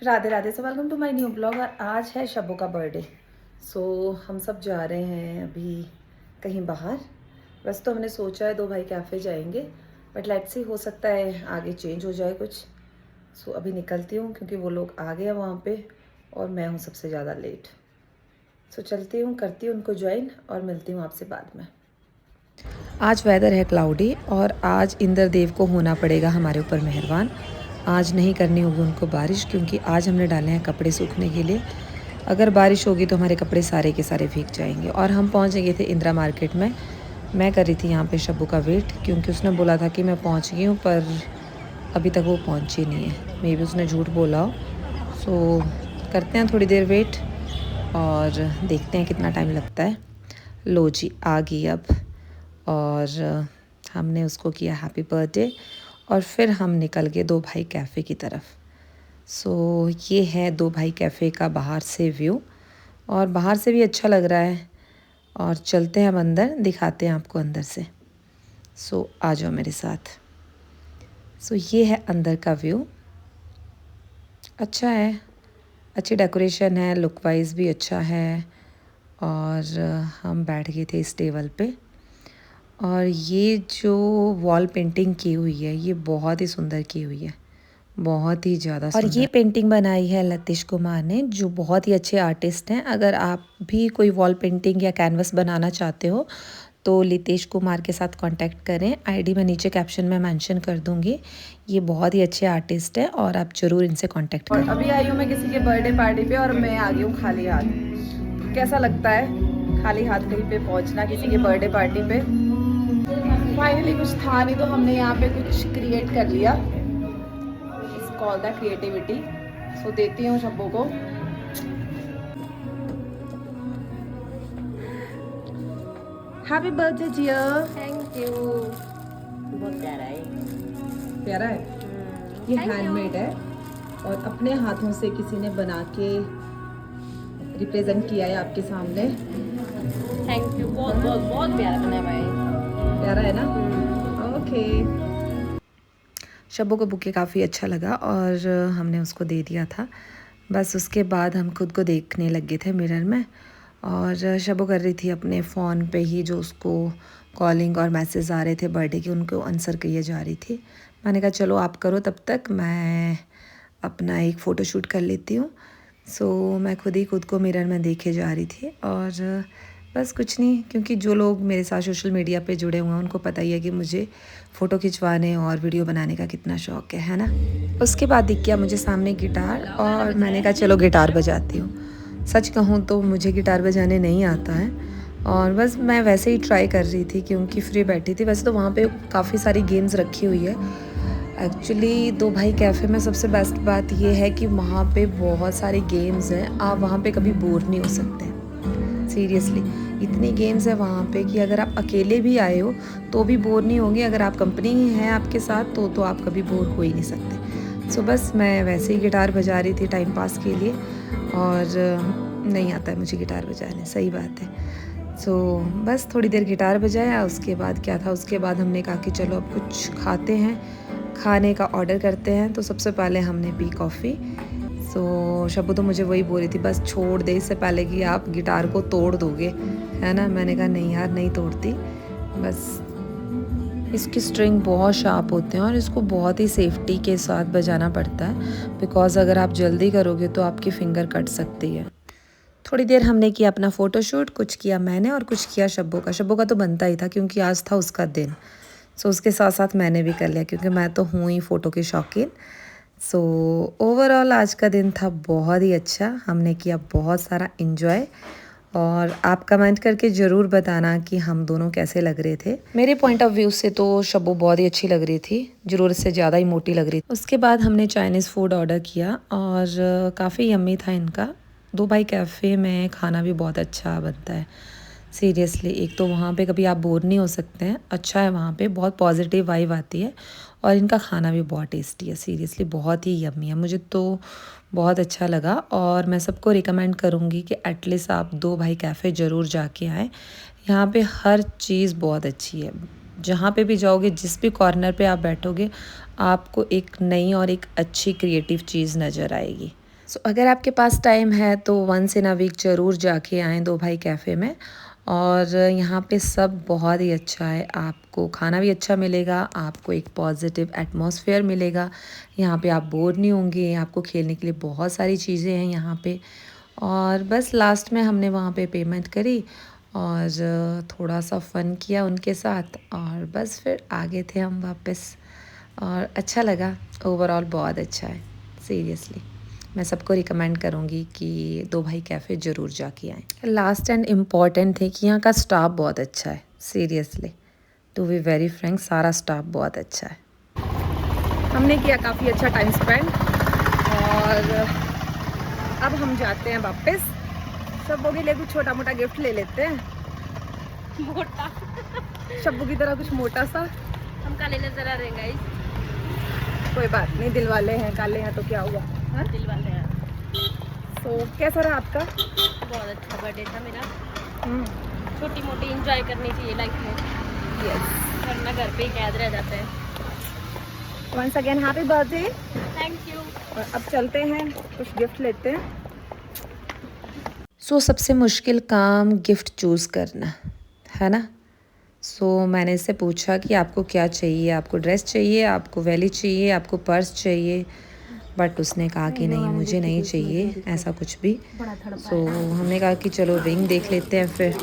Radhe Radhe. So welcome to my new blog. और आज है शब्बू का बर्थडे। सो हम सब जा रहे हैं अभी कहीं बाहर। वैसे तो हमने सोचा है दो भाई कैफ़े जाएंगे, बट लेट्स सी, हो सकता है आगे चेंज हो जाए कुछ। सो अभी निकलती हूँ क्योंकि वो लोग आ गए वहाँ पे और मैं हूँ सबसे ज़्यादा लेट। सो चलती हूँ, करती हूँ उनको ज्वाइन और मिलती हूँ आपसे बाद में। आज वेदर है क्लाउडी और आज इंद्र देव को होना पड़ेगा हमारे ऊपर मेहरबान। आज नहीं करनी होगी उनको बारिश, क्योंकि आज हमने डाले हैं कपड़े सूखने के लिए। अगर बारिश होगी तो हमारे कपड़े सारे के सारे भीग जाएंगे। और हम पहुंच गए थे इंदिरा मार्केट में। मैं कर रही थी यहाँ पे शब्बू का वेट, क्योंकि उसने बोला था कि मैं पहुँच गई हूँ, पर अभी तक वो पहुँची नहीं है। मे बी उसने झूठ बोला हो। सो करते हैं थोड़ी देर वेट और देखते हैं कितना टाइम लगता है। लो जी, आ गई अब। और हमने उसको किया हैप्पी बर्थडे और फिर हम निकल गए दो भाई कैफ़े की तरफ। सो ये है दो भाई कैफ़े का बाहर से व्यू, और बाहर से भी अच्छा लग रहा है। और चलते हैं हम अंदर, दिखाते हैं आपको अंदर से। सो आ जाओ मेरे साथ। सो ये है अंदर का व्यू। अच्छा है, अच्छी डेकोरेशन है, लुक वाइज भी अच्छा है। और हम बैठ गए थे इस टेबल पे। और ये जो वॉल पेंटिंग की हुई है ये बहुत ही सुंदर की हुई है, बहुत ही ज़्यादा सुंदर। और ये पेंटिंग बनाई है लतीश कुमार ने, जो बहुत ही अच्छे आर्टिस्ट हैं। अगर आप भी कोई वॉल पेंटिंग या कैनवस बनाना चाहते हो तो लितेश कुमार के साथ कांटेक्ट करें। आईडी मैं नीचे कैप्शन में मेंशन कर दूंगी। ये बहुत ही अच्छे आर्टिस्ट हैं और आप ज़रूर इनसे कांटेक्ट करें। अभी आई हूँ मैं किसी के बर्थडे पार्टी पे और मैं आ गई हूँ खाली हाथ। कैसा लगता है खाली हाथ कहीं पे पहुँचना, किसी के बर्थडे पार्टी पे। फाइनली कुछ था नहीं तो हमने यहाँ पे कुछ क्रिएट कर लिया। It's called the creativity. So देती हूँ शब्बों को। Happy birthday dear. Thank you. बहुत प्यारा है। प्यारा है। ये हैंडमेड है और अपने हाथों से किसी ने बना के रिप्रेजेंट किया है आपके सामने। Thank you. बहुत बहुत बहुत प्यारा बना हुआ है। प्यारा है ना? ओके। शब्बू को बुके काफ़ी अच्छा लगा और हमने उसको दे दिया था। बस उसके बाद हम खुद को देखने लगे थे मिरर में, और शब्बू कर रही थी अपने फ़ोन पे ही जो उसको कॉलिंग और मैसेज आ रहे थे बर्थडे के, उनको आंसर किए जा रही थी। मैंने कहा चलो आप करो, तब तक मैं अपना एक फ़ोटो शूट कर लेती हूँ। सो मैं खुद ही खुद को मिरर में देखे जा रही थी। और बस कुछ नहीं, क्योंकि जो लोग मेरे साथ सोशल मीडिया पे जुड़े हुए हैं उनको पता ही है कि मुझे फ़ोटो खिंचवाने और वीडियो बनाने का कितना शौक़ है ना। उसके बाद दिख गया मुझे सामने गिटार और मैंने कहा चलो गिटार बजाती हूँ। सच कहूँ तो मुझे गिटार बजाने नहीं आता है, और बस मैं वैसे ही ट्राई कर रही थी क्योंकि फ्री बैठी थी। वैसे तो वहाँ पे काफ़ी सारी गेम्स रखी हुई है। एक्चुअली दो भाई कैफ़े में सबसे बेस्ट बात ये है कि वहाँ पे बहुत सारी गेम्स हैं, आप वहाँ पे कभी बोर नहीं हो सकते। सीरियसली इतनी गेम्स है वहाँ पे कि अगर आप अकेले भी आए हो तो भी बोर नहीं होंगे। अगर आप कंपनी है आपके साथ तो आप कभी बोर हो ही नहीं सकते। सो बस मैं वैसे ही गिटार बजा रही थी टाइम पास के लिए, और नहीं आता है मुझे गिटार बजाने, सही बात है। सो बस थोड़ी देर गिटार बजाया। उसके बाद क्या था, उसके बाद हमने कहा कि चलो अब कुछ खाते हैं, खाने का ऑर्डर करते हैं। तो सबसे पहले हमने पी कॉफ़ी। सो शब्बू तो मुझे वही बोल रही थी बस छोड़ दे, इससे पहले कि आप गिटार को तोड़ दोगे, है ना। मैंने कहा नहीं यार, नहीं तोड़ती। बस इसकी स्ट्रिंग बहुत शार्प होते हैं और इसको बहुत ही सेफ्टी के साथ बजाना पड़ता है, बिकॉज़ अगर आप जल्दी करोगे तो आपकी फिंगर कट सकती है। थोड़ी देर हमने किया अपना फ़ोटोशूट, कुछ किया मैंने और कुछ किया शब्बू का। शब्बू का तो बनता ही था क्योंकि आज था उसका दिन। सो उसके साथ साथ मैंने भी कर लिया क्योंकि मैं तो हूँ ही फ़ोटो की शौकीन। सो ओवरऑल आज का दिन था बहुत ही अच्छा। हमने किया बहुत सारा एंजॉय, और आप कमेंट करके ज़रूर बताना कि हम दोनों कैसे लग रहे थे। मेरे पॉइंट ऑफ व्यू से तो शब्बू बहुत ही अच्छी लग रही थी, ज़रूरत से ज़्यादा ही मोटी लग रही थी। उसके बाद हमने चाइनीज़ फूड ऑर्डर किया और काफ़ी यम्मी था इनका। दो भाई कैफ़े में खाना भी बहुत अच्छा बनता है। सीरियसली एक तो वहाँ पे कभी आप बोर नहीं हो सकते हैं। अच्छा है, वहाँ पे बहुत पॉजिटिव वाइब आती है और इनका खाना भी बहुत टेस्टी है। सीरियसली बहुत ही यम्मी है, मुझे तो बहुत अच्छा लगा। और मैं सबको रिकमेंड करूँगी कि एटलीस्ट आप दो भाई कैफ़े ज़रूर जाके आएँ। यहाँ पे हर चीज़ बहुत अच्छी है। जहाँ पे भी जाओगे, जिस भी कॉर्नर पे आप बैठोगे, आपको एक नई और एक अच्छी क्रिएटिव चीज़ नज़र आएगी। सो अगर आपके पास टाइम है तो वंस इन अ वीक ज़रूर जाके आएँ दो भाई कैफ़े में। और यहाँ पे सब बहुत ही अच्छा है, आपको खाना भी अच्छा मिलेगा, आपको एक पॉजिटिव एटमॉस्फेयर मिलेगा। यहाँ पे आप बोर नहीं होंगे, आपको खेलने के लिए बहुत सारी चीज़ें हैं यहाँ पे। और बस लास्ट में हमने वहाँ पे पेमेंट करी और थोड़ा सा फ़न किया उनके साथ और बस फिर आ गए थे हम वापस। और अच्छा लगा, ओवरऑल बहुत अच्छा है सीरियसली। मैं सबको रिकमेंड करूँगी कि दो भाई कैफ़े ज़रूर जाके आएँ। लास्ट एंड इम्पॉर्टेंट है कि यहाँ का स्टाफ बहुत अच्छा है seriously, to be very frank सारा स्टाफ बहुत अच्छा है। हमने किया काफ़ी अच्छा टाइम स्पेंड और अब हम जाते हैं वापस। शब्बू के लिए कुछ छोटा मोटा गिफ्ट ले लेते हैं, मोटा शब्बू की तरह कुछ मोटा सा। हम काले नजर आ रहे हैं गाइस। कोई बात नहीं, दिल वाले हैं, काले हैं तो क्या हुआ। हाँ दिल वाले हैं। तो कैसा रहा आपका? बहुत अच्छा बर्थडे था मेरा। छोटी मोटी एंजॉय करनी चाहिए लाइफ में, यस। वरना घर पे ही कैद रह जाते हैं। Once again happy birthday. Thank you. और अब चलते हैं कुछ गिफ्ट लेते हैं। सो सबसे मुश्किल काम गिफ्ट चूज़ करना है ना। सो मैंने इससे पूछा कि आपको क्या चाहिए, आपको ड्रेस चाहिए, आपको वैली चाहिए, आपको पर्स चाहिए। बट उसने कहा कि नहीं मुझे नहीं चाहिए ऐसा कुछ भी। सो हमने कहा कि चलो रिंग देख लेते हैं फिर।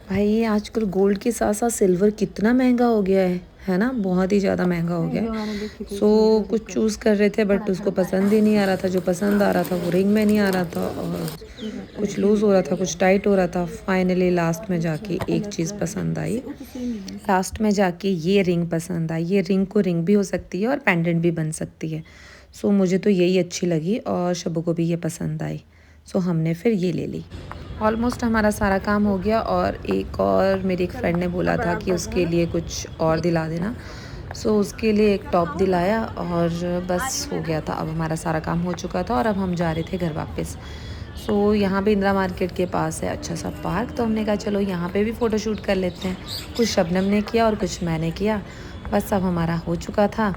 भाई आजकल गोल्ड के साथ साथ सिल्वर कितना महंगा हो गया है ना, बहुत ही ज़्यादा महंगा हो गया है। सो कुछ चूज़ कर रहे थे बट उसको पसंद ही नहीं आ रहा था, जो पसंद आ रहा था वो रिंग में नहीं आ रहा था और कुछ लूज़ हो रहा था, कुछ टाइट हो रहा था। फाइनली लास्ट में जाके एक चीज़ पसंद आई, लास्ट में जाके ये रिंग पसंद आई। ये रिंग को रिंग भी हो सकती है और पेंडेंट भी बन सकती है। सो मुझे तो यही अच्छी लगी और शब्बू को भी ये पसंद आई। सो हमने फिर ये ले ली। ऑलमोस्ट हमारा सारा काम हो गया और एक और मेरी एक फ्रेंड ने बोला था कि उसके लिए कुछ और दिला देना। सो उसके लिए एक टॉप दिलाया और बस हो गया था। अब हमारा सारा काम हो चुका था और अब हम जा रहे थे घर वापस। सो यहाँ पे इंदिरा मार्केट के पास है अच्छा सा पार्क, तो हमने कहा चलो यहाँ पे भी फ़ोटो शूट कर लेते हैं। कुछ शबनम ने किया और कुछ मैंने किया। बस अब हमारा हो चुका था।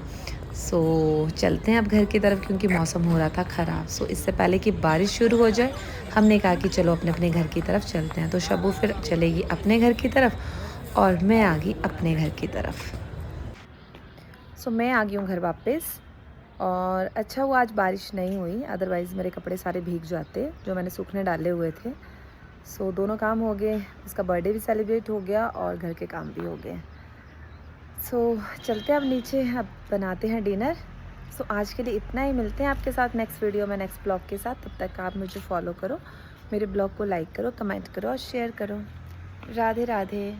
सो चलते हैं अब घर की तरफ क्योंकि मौसम हो रहा था ख़राब। सो इससे पहले कि बारिश शुरू हो जाए हमने कहा कि चलो अपने अपने घर की तरफ चलते हैं। तो शब्बू फिर चलेगी अपने घर की तरफ और मैं आ गई अपने घर की तरफ। सो मैं आ गई हूँ घर वापस और अच्छा हुआ आज बारिश नहीं हुई, अदरवाइज़ मेरे कपड़े सारे भीग जाते जो मैंने सूखने डाले हुए थे। सो दोनों काम हो गए, उसका बर्थडे भी सेलिब्रेट हो गया और घर के काम भी हो गए। सो चलते हैं अब नीचे, अब बनाते हैं डिनर। सो आज के लिए इतना ही, मिलते हैं आपके साथ नेक्स्ट वीडियो में नेक्स्ट ब्लॉग के साथ। तब तक आप मुझे फॉलो करो, मेरे ब्लॉग को लाइक करो, कमेंट करो और शेयर करो। राधे राधे।